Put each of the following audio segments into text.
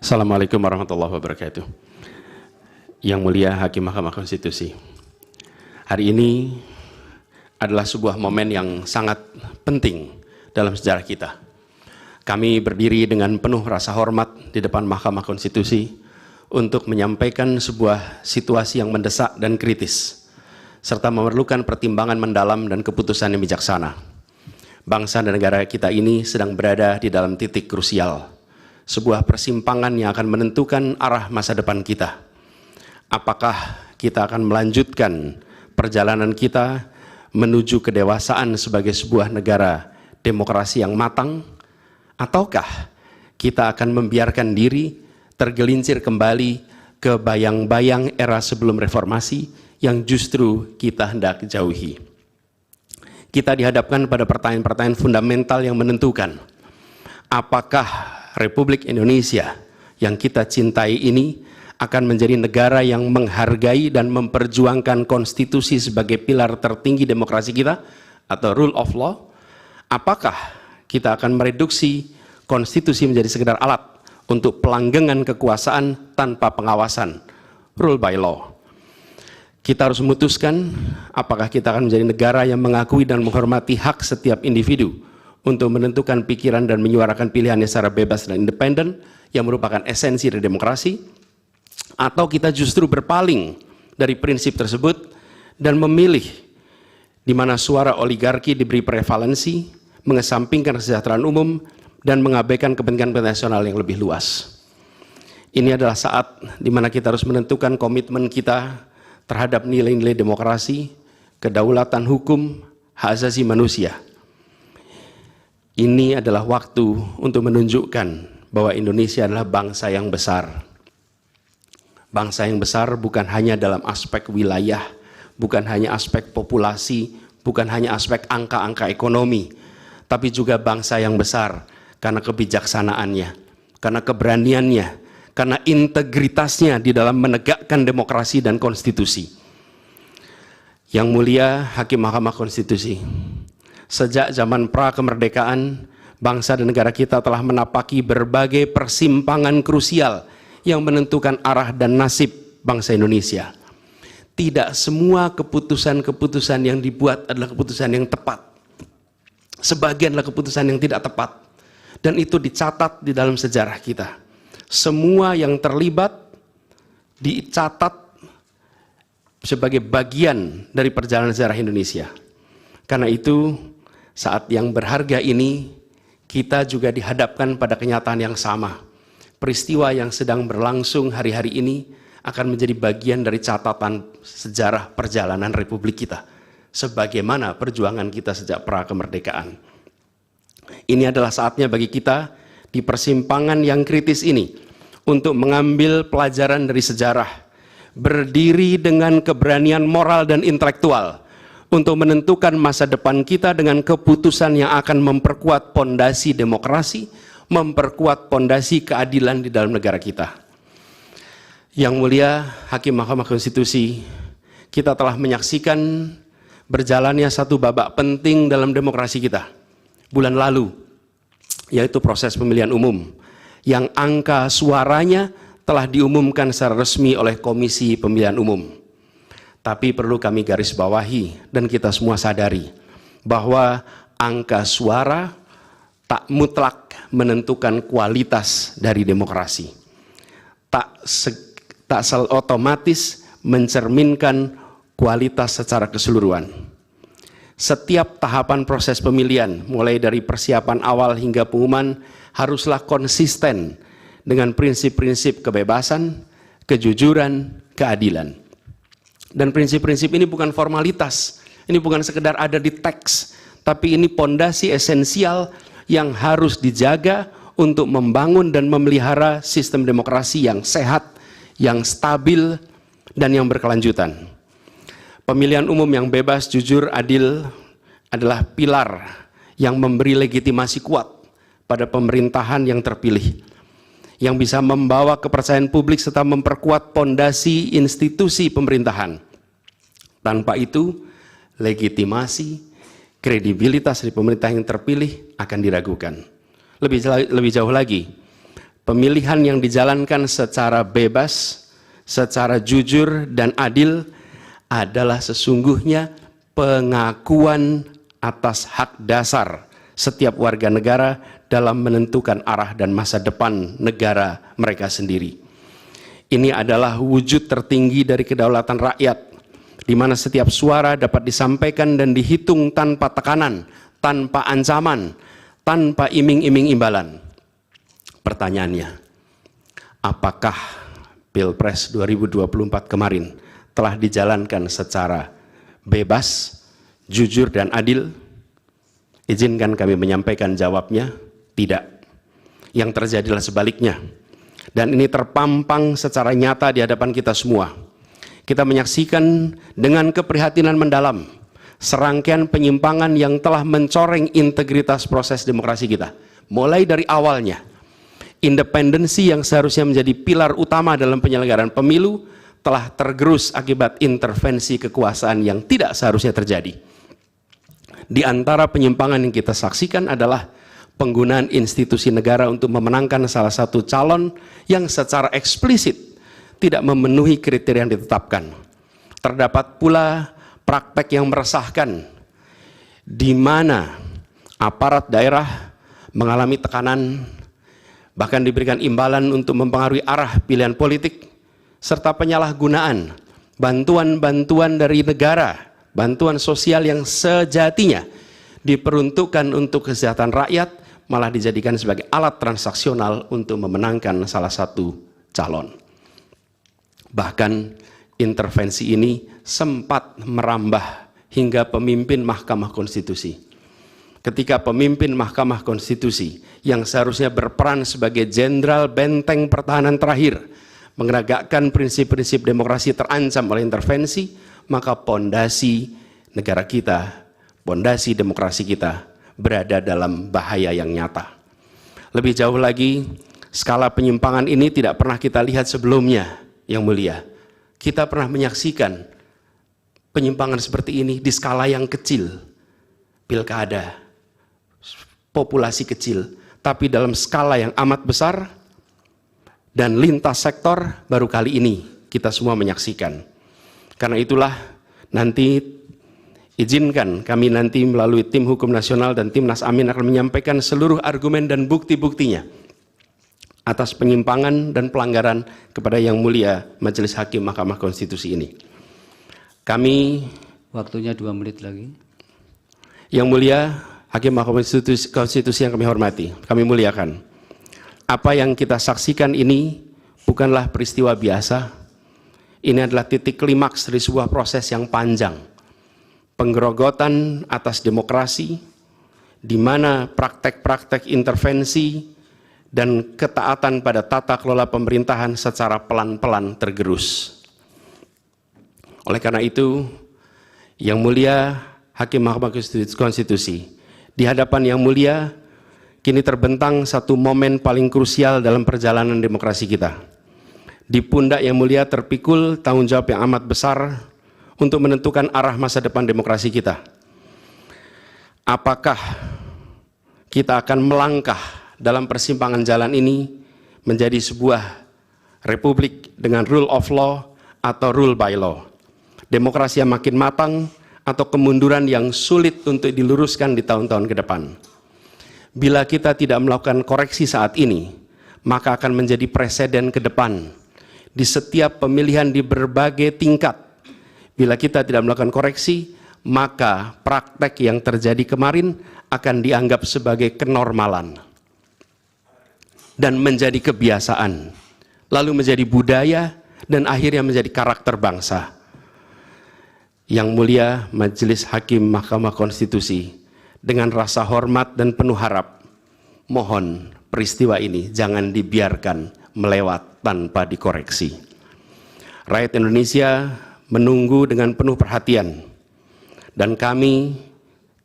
Assalamualaikum warahmatullahi wabarakatuh. Yang mulia Hakim Mahkamah Konstitusi, hari ini adalah sebuah momen yang sangat penting dalam sejarah kita. Kami berdiri dengan penuh rasa hormat di depan Mahkamah Konstitusi untuk menyampaikan sebuah situasi yang mendesak dan kritis, serta memerlukan pertimbangan mendalam dan keputusan yang bijaksana. Bangsa dan negara kita ini sedang berada di dalam titik krusial, sebuah persimpangan yang akan menentukan arah masa depan kita. Apakah kita akan melanjutkan perjalanan kita menuju kedewasaan sebagai sebuah negara demokrasi yang matang, ataukah kita akan membiarkan diri tergelincir kembali ke bayang-bayang era sebelum reformasi yang justru kita hendak jauhi. Kita dihadapkan pada pertanyaan-pertanyaan fundamental yang menentukan, apakah Republik Indonesia yang kita cintai ini akan menjadi negara yang menghargai dan memperjuangkan konstitusi sebagai pilar tertinggi demokrasi kita atau rule of law? Apakah kita akan mereduksi konstitusi menjadi sekedar alat untuk pelanggengan kekuasaan tanpa pengawasan, rule by law? Kita harus memutuskan apakah kita akan menjadi negara yang mengakui dan menghormati hak setiap individu untuk menentukan pikiran dan menyuarakan pilihannya secara bebas dan independen yang merupakan esensi dari demokrasi, atau kita justru berpaling dari prinsip tersebut dan memilih di mana suara oligarki diberi prevalensi, mengesampingkan kesejahteraan umum dan mengabaikan kepentingan nasional yang lebih luas. Ini adalah saat di mana kita harus menentukan komitmen kita terhadap nilai-nilai demokrasi, kedaulatan hukum, hak asasi manusia. Ini adalah waktu untuk menunjukkan bahwa Indonesia adalah bangsa yang besar. Bangsa yang besar bukan hanya dalam aspek wilayah, bukan hanya aspek populasi, bukan hanya aspek angka-angka ekonomi, tapi juga bangsa yang besar karena kebijaksanaannya, karena keberaniannya, karena integritasnya di dalam menegakkan demokrasi dan konstitusi. Yang mulia Hakim Mahkamah Konstitusi, sejak zaman pra-kemerdekaan, bangsa dan negara kita telah menapaki berbagai persimpangan krusial yang menentukan arah dan nasib bangsa Indonesia. Tidak semua keputusan-keputusan yang dibuat adalah keputusan yang tepat. Sebagian adalah keputusan yang tidak tepat. Dan itu dicatat di dalam sejarah kita. Semua yang terlibat dicatat sebagai bagian dari perjalanan sejarah Indonesia. Karena itu, saat yang berharga ini, kita juga dihadapkan pada kenyataan yang sama. Peristiwa yang sedang berlangsung hari-hari ini akan menjadi bagian dari catatan sejarah perjalanan Republik kita, sebagaimana perjuangan kita sejak pra-kemerdekaan. Ini adalah saatnya bagi kita di persimpangan yang kritis ini untuk mengambil pelajaran dari sejarah, berdiri dengan keberanian moral dan intelektual untuk menentukan masa depan kita dengan keputusan yang akan memperkuat pondasi demokrasi, memperkuat pondasi keadilan di dalam negara kita. Yang mulia Hakim Mahkamah Konstitusi, kita telah menyaksikan berjalannya satu babak penting dalam demokrasi kita bulan lalu, yaitu proses pemilihan umum yang angka suaranya telah diumumkan secara resmi oleh Komisi Pemilihan Umum. Tapi perlu kami garis bawahi dan kita semua sadari bahwa angka suara tak mutlak menentukan kualitas dari demokrasi. Tak otomatis mencerminkan kualitas secara keseluruhan. Setiap tahapan proses pemilihan, mulai dari persiapan awal hingga pengumuman, haruslah konsisten dengan prinsip-prinsip kebebasan, kejujuran, keadilan. Dan prinsip-prinsip ini bukan formalitas, ini bukan sekedar ada di teks, tapi ini pondasi esensial yang harus dijaga untuk membangun dan memelihara sistem demokrasi yang sehat, yang stabil, dan yang berkelanjutan. Pemilihan umum yang bebas, jujur, adil adalah pilar yang memberi legitimasi kuat pada pemerintahan yang terpilih, yang bisa membawa kepercayaan publik serta memperkuat pondasi institusi pemerintahan. Tanpa itu, legitimasi, kredibilitas dari pemerintah yang terpilih akan diragukan. Lebih jauh lagi, pemilihan yang dijalankan secara bebas, secara jujur dan adil adalah sesungguhnya pengakuan atas hak dasar setiap warga negara dalam menentukan arah dan masa depan negara mereka sendiri. Ini adalah wujud tertinggi dari kedaulatan rakyat, di mana setiap suara dapat disampaikan dan dihitung tanpa tekanan, tanpa ancaman, tanpa iming-iming imbalan. Pertanyaannya, apakah Pilpres 2024 kemarin telah dijalankan secara bebas, jujur dan adil? Izinkan kami menyampaikan jawabnya, tidak. Yang terjadilah sebaliknya. Dan ini terpampang secara nyata di hadapan kita semua. Kita menyaksikan dengan keprihatinan mendalam serangkaian penyimpangan yang telah mencoreng integritas proses demokrasi kita. Mulai dari awalnya, independensi yang seharusnya menjadi pilar utama dalam penyelenggaraan pemilu telah tergerus akibat intervensi kekuasaan yang tidak seharusnya terjadi. Di antara penyimpangan yang kita saksikan adalah penggunaan institusi negara untuk memenangkan salah satu calon yang secara eksplisit tidak memenuhi kriteria yang ditetapkan. Terdapat pula praktek yang meresahkan, di mana aparat daerah mengalami tekanan, bahkan diberikan imbalan untuk mempengaruhi arah pilihan politik, serta penyalahgunaan bantuan-bantuan dari negara, bantuan sosial yang sejatinya diperuntukkan untuk kesejahteraan rakyat, malah dijadikan sebagai alat transaksional untuk memenangkan salah satu calon. Bahkan intervensi ini sempat merambah hingga pemimpin Mahkamah Konstitusi. Ketika pemimpin Mahkamah Konstitusi yang seharusnya berperan sebagai jenderal benteng pertahanan terakhir menegakkan prinsip-prinsip demokrasi terancam oleh intervensi, maka pondasi negara kita, pondasi demokrasi kita berada dalam bahaya yang nyata. Lebih jauh lagi, skala penyimpangan ini tidak pernah kita lihat sebelumnya, Yang Mulia. Kita pernah menyaksikan penyimpangan seperti ini di skala yang kecil, pilkada, populasi kecil, tapi dalam skala yang amat besar dan lintas sektor baru kali ini kita semua menyaksikan. Karena itulah nanti izinkan kami nanti melalui tim hukum nasional dan Timnas Amin akan menyampaikan seluruh argumen dan bukti-buktinya atas penyimpangan dan pelanggaran kepada Yang Mulia Majelis Hakim Mahkamah Konstitusi ini. Kami, waktunya 2 menit lagi. Yang Mulia Hakim Mahkamah Konstitusi yang kami hormati, kami muliakan. Apa yang kita saksikan ini bukanlah peristiwa biasa. Ini adalah titik klimaks dari sebuah proses yang panjang. Penggerogotan atas demokrasi, di mana praktek-praktek intervensi dan ketaatan pada tata kelola pemerintahan secara pelan-pelan tergerus. Oleh karena itu, Yang Mulia Hakim Mahkamah Konstitusi, di hadapan Yang Mulia, kini terbentang satu momen paling krusial dalam perjalanan demokrasi kita. Di pundak Yang Mulia terpikul tanggung jawab yang amat besar untuk menentukan arah masa depan demokrasi kita. Apakah kita akan melangkah dalam persimpangan jalan ini menjadi sebuah republik dengan rule of law atau rule by law? Demokrasi yang makin matang atau kemunduran yang sulit untuk diluruskan di tahun-tahun ke depan? Bila kita tidak melakukan koreksi saat ini, maka akan menjadi presiden ke depan di setiap pemilihan di berbagai tingkat. Bila kita tidak melakukan koreksi, maka praktek yang terjadi kemarin akan dianggap sebagai kenormalan dan menjadi kebiasaan, lalu menjadi budaya dan akhirnya menjadi karakter bangsa. Yang Mulia Majelis Hakim Mahkamah Konstitusi, dengan rasa hormat dan penuh harap, mohon peristiwa ini jangan dibiarkan melewat tanpa dikoreksi. Rakyat Indonesia menunggu dengan penuh perhatian, dan kami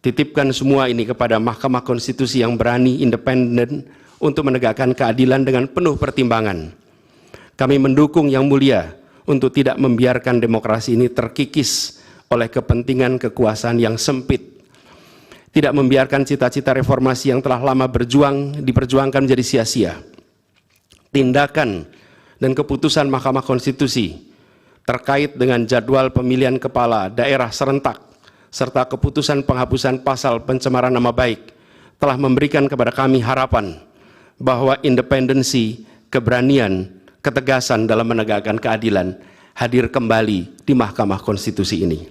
titipkan semua ini kepada Mahkamah Konstitusi yang berani, independen, untuk menegakkan keadilan dengan penuh pertimbangan. Kami mendukung Yang Mulia untuk tidak membiarkan demokrasi ini terkikis oleh kepentingan kekuasaan yang sempit, tidak membiarkan cita-cita reformasi yang telah lama diperjuangkan menjadi sia-sia. tindakan dan keputusan Mahkamah Konstitusi terkait dengan jadwal pemilihan kepala daerah serentak serta keputusan penghapusan pasal pencemaran nama baik telah memberikan kepada kami harapan bahwa independensi, keberanian, ketegasan dalam menegakkan keadilan hadir kembali di Mahkamah Konstitusi ini.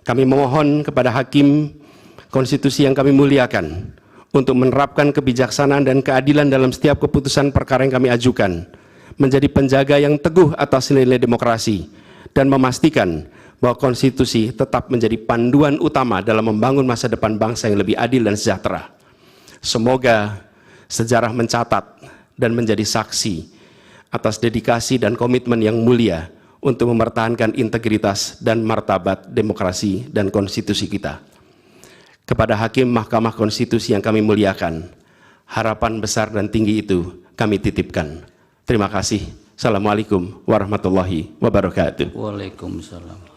Kami memohon kepada Hakim Konstitusi yang kami muliakan untuk menerapkan kebijaksanaan dan keadilan dalam setiap keputusan perkara yang kami ajukan, menjadi penjaga yang teguh atas nilai demokrasi, dan memastikan bahwa konstitusi tetap menjadi panduan utama dalam membangun masa depan bangsa yang lebih adil dan sejahtera. Semoga sejarah mencatat dan menjadi saksi atas dedikasi dan komitmen yang mulia untuk mempertahankan integritas dan martabat demokrasi dan konstitusi kita. Kepada Hakim Mahkamah Konstitusi yang kami muliakan, harapan besar dan tinggi itu kami titipkan. Terima kasih. Assalamualaikum warahmatullahi wabarakatuh. Waalaikumsalam.